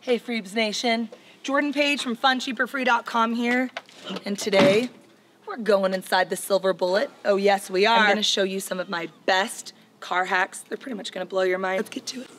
Hey Freebs Nation, Jordan Page from FunCheaperFree.com here, and today we're going inside the silver bullet. Oh yes, we are. I'm gonna show you some of my best car hacks. They're pretty much gonna blow your mind. Let's get to it.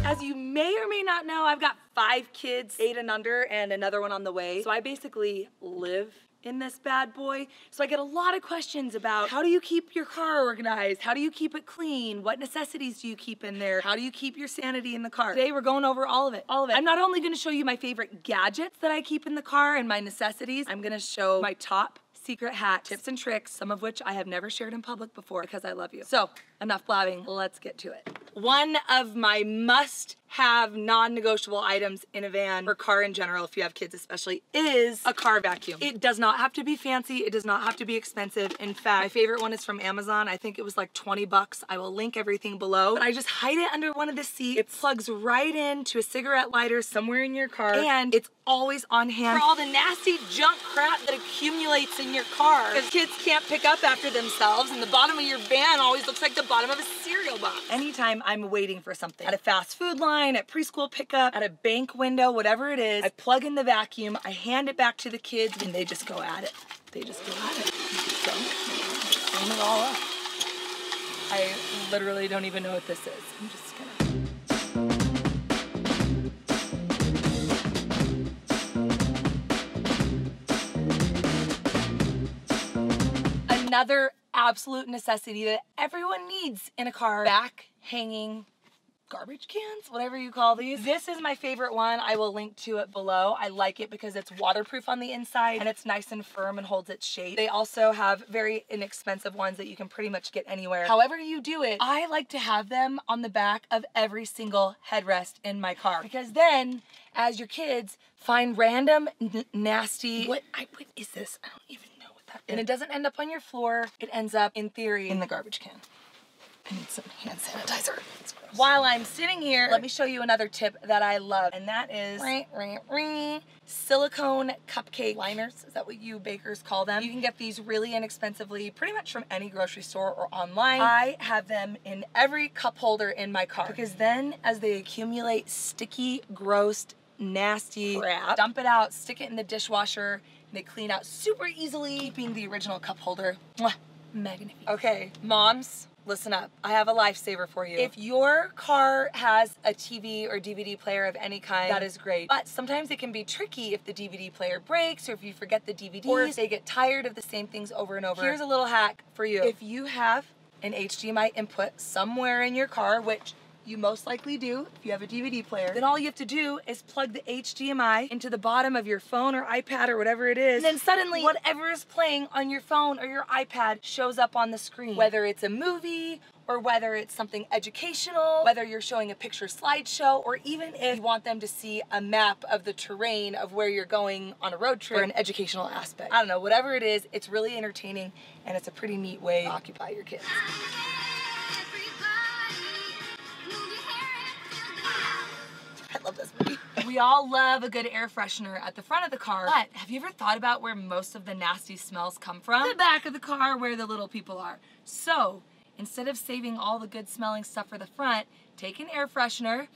As you may or may not know, I've got 5 kids, 8 and under, and another one on the way. So I basically live in this bad boy. So I get a lot of questions about how do you keep your car organized? How do you keep it clean? What necessities do you keep in there? How do you keep your sanity in the car? Today we're going over all of it, I'm not only gonna show you my favorite gadgets that I keep in the car and my necessities, I'm gonna show my top secret hack, tips and tricks, some of which I have never shared in public before because I love you. So enough blabbing, let's get to it. One of my must-have non-negotiable items in a van or car in general, if you have kids especially, is a car vacuum. It does not have to be fancy. It does not have to be expensive. In fact, my favorite one is from Amazon. I think it was like 20 bucks. I will link everything below. But I just hide it under one of the seats. It plugs right into a cigarette lighter somewhere in your car, and it's always on hand for all the nasty junk crap that accumulates in your car because kids can't pick up after themselves, and the bottom of your van always looks like the bottom of a cereal box. Anytime I'm waiting for something, at a fast food line, at preschool pickup, at a bank window, whatever it is, I plug in the vacuum, I hand it back to the kids, and they just go at it. They just go at it. So, clean it all up. I literally don't even know what this is. I'm just gonna. Another absolute necessity that everyone needs in a car, back hanging garbage cans, whatever you call these. This is my favorite one. I will link to it below. I like it because it's waterproof on the inside and it's nice and firm and holds its shape. They also have very inexpensive ones that you can pretty much get anywhere. However you do it, I like to have them on the back of every single headrest in my car because then as your kids find random nasty, what is this? I don't even know what that is. And it doesn't end up on your floor. It ends up, in theory, in the garbage can. I need some hand sanitizer. While I'm sitting here, let me show you another tip that I love, and that is silicone cupcake liners. Is that what you bakers call them? You can get these really inexpensively, pretty much from any grocery store or online. I have them in every cup holder in my car because then as they accumulate sticky, gross, nasty crap, dump it out, stick it in the dishwasher, and they clean out super easily, keeping the original cup holder magnificent. Okay, moms, listen up. I have a lifesaver for you. If your car has a TV or DVD player of any kind, that is great. But sometimes it can be tricky if the DVD player breaks or if you forget the DVDs or if they get tired of the same things over and over. Here's a little hack for you. If you have an HDMI input somewhere in your car, which you most likely do if you have a DVD player, then all you have to do is plug the HDMI into the bottom of your phone or iPad or whatever it is, and then suddenly whatever is playing on your phone or your iPad shows up on the screen. Whether it's a movie or whether it's something educational, whether you're showing a picture slideshow, or even if you want them to see a map of the terrain of where you're going on a road trip for an educational aspect. I don't know, whatever it is, it's really entertaining and it's a pretty neat way to occupy your kids. I love this movie. We all love a good air freshener at the front of the car, but have you ever thought about where most of the nasty smells come from? The back of the car where the little people are. So instead of saving all the good smelling stuff for the front, take an air freshener,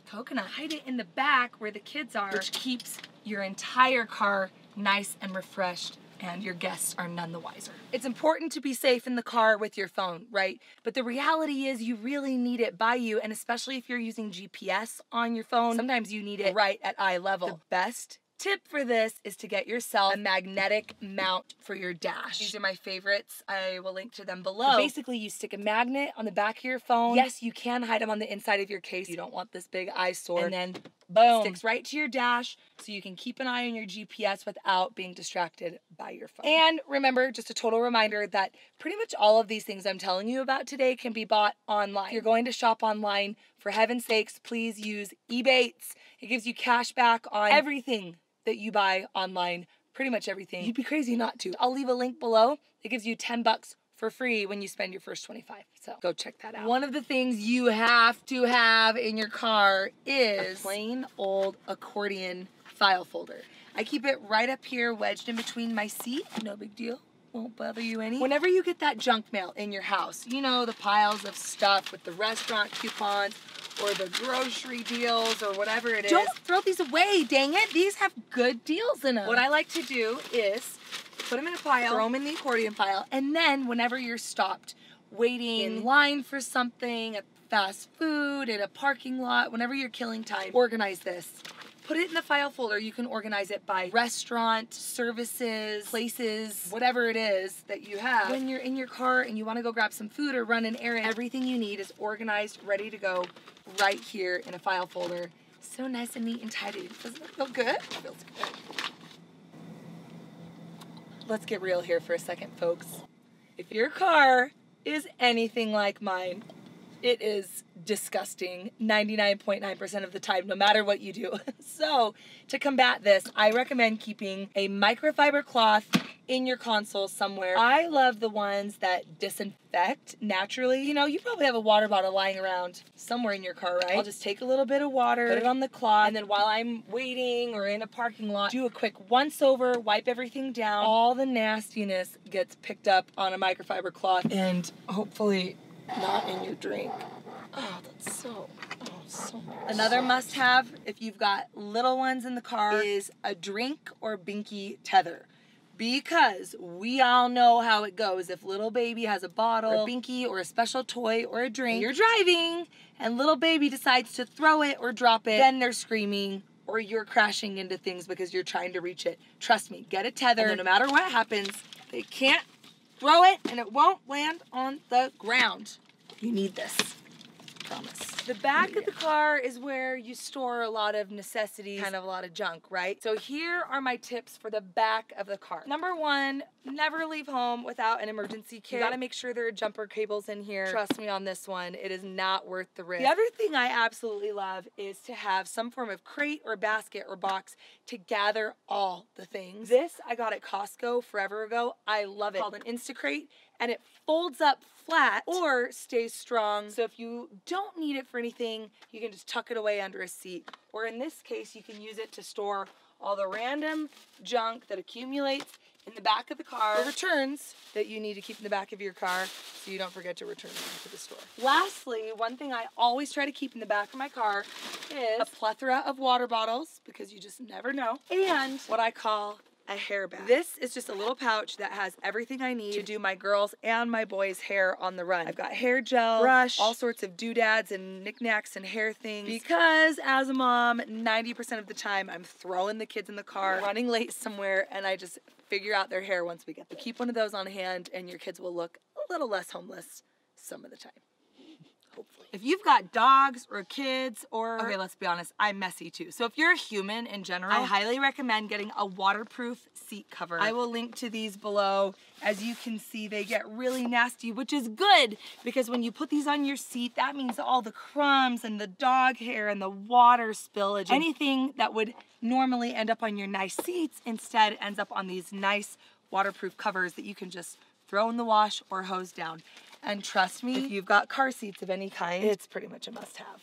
coconut, hide it in the back where the kids are, which keeps your entire car nice and refreshed, and your guests are none the wiser. It's important to be safe in the car with your phone, right? But the reality is you really need it by you, and especially if you're using GPS on your phone, sometimes you need it right at eye level. The best tip for this is to get yourself a magnetic mount for your dash. These are my favorites. I will link to them below. But basically, you stick a magnet on the back of your phone. Yes, you can hide them on the inside of your case. You don't want this big eyesore. And then boom, sticks right to your dash so you can keep an eye on your GPS without being distracted by your phone. And remember, just a total reminder that pretty much all of these things I'm telling you about today can be bought online. If you're going to shop online, for heaven's sakes, please use Ebates. It gives you cash back on everything that you buy online, pretty much everything. You'd be crazy not to. I'll leave a link below. It gives you 10 bucks for free when you spend your first 25. So go check that out. One of the things you have to have in your car is a plain old accordion file folder. I keep it right up here, wedged in between my seat. No big deal. Won't bother you any. Whenever you get that junk mail in your house, you know, the piles of stuff with the restaurant coupons or the grocery deals or whatever it is. Don't throw these away, dang it. These have good deals in them. What I like to do is put them in a pile, throw them in the accordion file, and then whenever you're stopped waiting in line for something, at fast food, in a parking lot, whenever you're killing time, organize this. Put it in the file folder. You can organize it by restaurant, services, places, whatever it is that you have. When you're in your car and you want to go grab some food or run an errand, everything you need is organized, ready to go right here in a file folder. So nice and neat and tidy. Doesn't it feel good? It feels good. Let's get real here for a second, folks. If your car is anything like mine, it is disgusting 99.9% of the time, no matter what you do. So to combat this, I recommend keeping a microfiber cloth in your console somewhere. I love the ones that disinfect naturally. You know, you probably have a water bottle lying around somewhere in your car, right? I'll just take a little bit of water, put it on the cloth, and then while I'm waiting or in a parking lot, do a quick once over, wipe everything down. All the nastiness gets picked up on a microfiber cloth and hopefully not in your drink. Oh, that's so nice. Another must-have if you've got little ones in the car is a drink or binky tether. Because we all know how it goes. If little baby has a bottle, or a binky, or a special toy, or a drink, you're driving, and little baby decides to throw it or drop it, then they're screaming, or you're crashing into things because you're trying to reach it. Trust me, get a tether, and no matter what happens, they can't throw it, and it won't land on the ground. You need this. Promise. The back of the car is where you store a lot of necessities, kind of a lot of junk, right? So here are my tips for the back of the car. Number one, never leave home without an emergency kit. You gotta make sure there are jumper cables in here. Trust me on this one, it is not worth the risk. The other thing I absolutely love is to have some form of crate or basket or box to gather all the things. This I got at Costco forever ago. I love it. It's called an Instacrate, and it folds up flat or stays strong. So if you don't need it for anything, you can just tuck it away under a seat. Or in this case, you can use it to store all the random junk that accumulates in the back of the car, or returns that you need to keep in the back of your car so you don't forget to return them to the store. Lastly, one thing I always try to keep in the back of my car is a plethora of water bottles, because you just never know, and what I call a hair bag. This is just a little pouch that has everything I need to do my girls' and my boys' hair on the run. I've got hair gel, brush, all sorts of doodads and knickknacks and hair things, because as a mom, 90% of the time I'm throwing the kids in the car, running late somewhere, and I just figure out their hair once we get there. Keep one of those on hand and your kids will look a little less homeless some of the time. Hopefully. If you've got dogs or kids or, okay, let's be honest, I'm messy too. So if you're a human in general, I highly recommend getting a waterproof seat cover. I will link to these below. As you can see, they get really nasty, which is good, because when you put these on your seat, that means all the crumbs and the dog hair and the water spillage, anything that would normally end up on your nice seats instead ends up on these nice waterproof covers that you can just throw in the wash or hose down. And trust me, if you've got car seats of any kind, it's pretty much a must-have.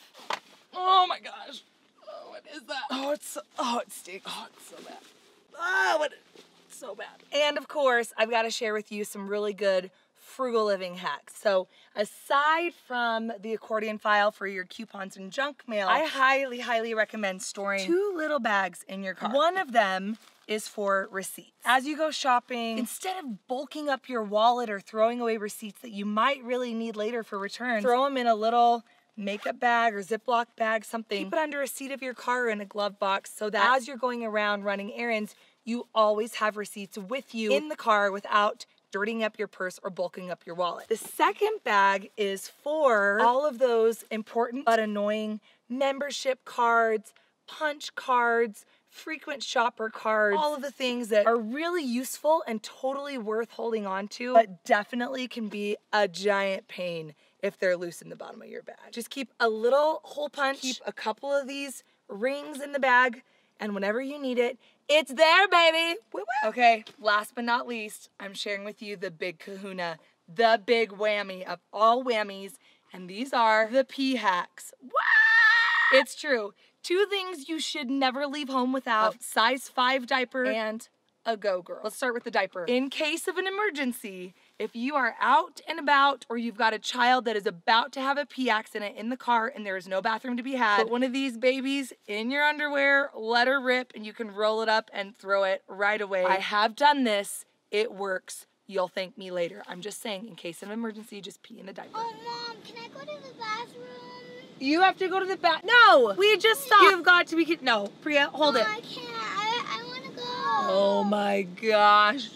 Oh my gosh. Oh, what is that? Oh, it stinks. Oh, it's so bad. Oh, it's so bad. And of course, I've got to share with you some really good frugal living hacks. So aside from the accordion file for your coupons and junk mail, I highly, highly recommend storing 2 little bags in your car. One of them is for receipts. As you go shopping, instead of bulking up your wallet or throwing away receipts that you might really need later for return, throw them in a little makeup bag or Ziploc bag, something. Keep it under a seat of your car or in a glove box so that as you're going around running errands, you always have receipts with you in the car without dirtying up your purse or bulking up your wallet. The second bag is for all of those important but annoying membership cards, punch cards, frequent shopper cards, all of the things that are really useful and totally worth holding on to, but definitely can be a giant pain if they're loose in the bottom of your bag. Just keep a little hole punch, keep a couple of these rings in the bag, and whenever you need it, it's there, baby. Woo-woo. Okay, last but not least, I'm sharing with you the big kahuna, the big whammy of all whammies, and these are the pee hacks. What? It's true. 2 things you should never leave home without: a size 5 diaper and a Go Girl. Let's start with the diaper. In case of an emergency, if you are out and about or you've got a child that is about to have a pee accident in the car and there is no bathroom to be had, put one of these babies in your underwear, let her rip, and you can roll it up and throw it right away. I have done this. It works. You'll thank me later. I'm just saying, in case of an emergency, just pee in the diaper. Oh, Mom, can I go to the bathroom? You have to go to the bath. No, we just stopped. You've got to be. No, Priya, hold it. I can't. I want to go. Oh my gosh.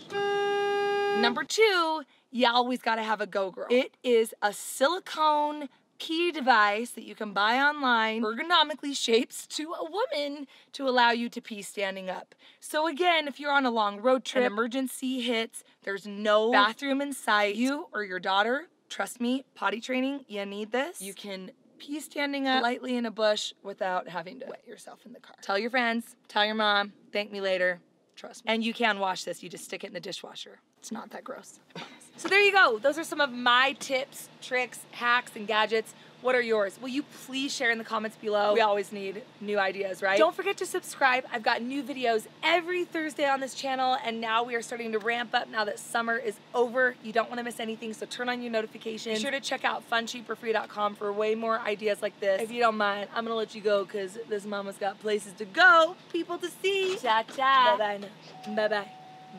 Number 2, you always got to have a Go Girl. It is a silicone pee device that you can buy online, ergonomically shaped to a woman to allow you to pee standing up. So again, if you're on a long road trip, an emergency hits, there's no bathroom in sight, you or your daughter, trust me, potty training, you need this. You can pee standing up lightly in a bush without having to wet yourself in the car. Tell your friends, tell your mom, thank me later, trust me. And you can wash this, you just stick it in the dishwasher. It's not that gross, I promise. So there you go. Those are some of my tips, tricks, hacks, and gadgets. What are yours? Will you please share in the comments below? We always need new ideas, right? Don't forget to subscribe. I've got new videos every Thursday on this channel, and now we are starting to ramp up now that summer is over. You don't want to miss anything, so turn on your notifications. Be sure to check out funcheapforfree.com for way more ideas like this. If you don't mind, I'm gonna let you go because this mama's got places to go, people to see. Cha-cha. Bye-bye now. Bye-bye.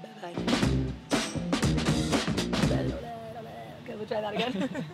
Bye-bye. Okay, we'll try that again.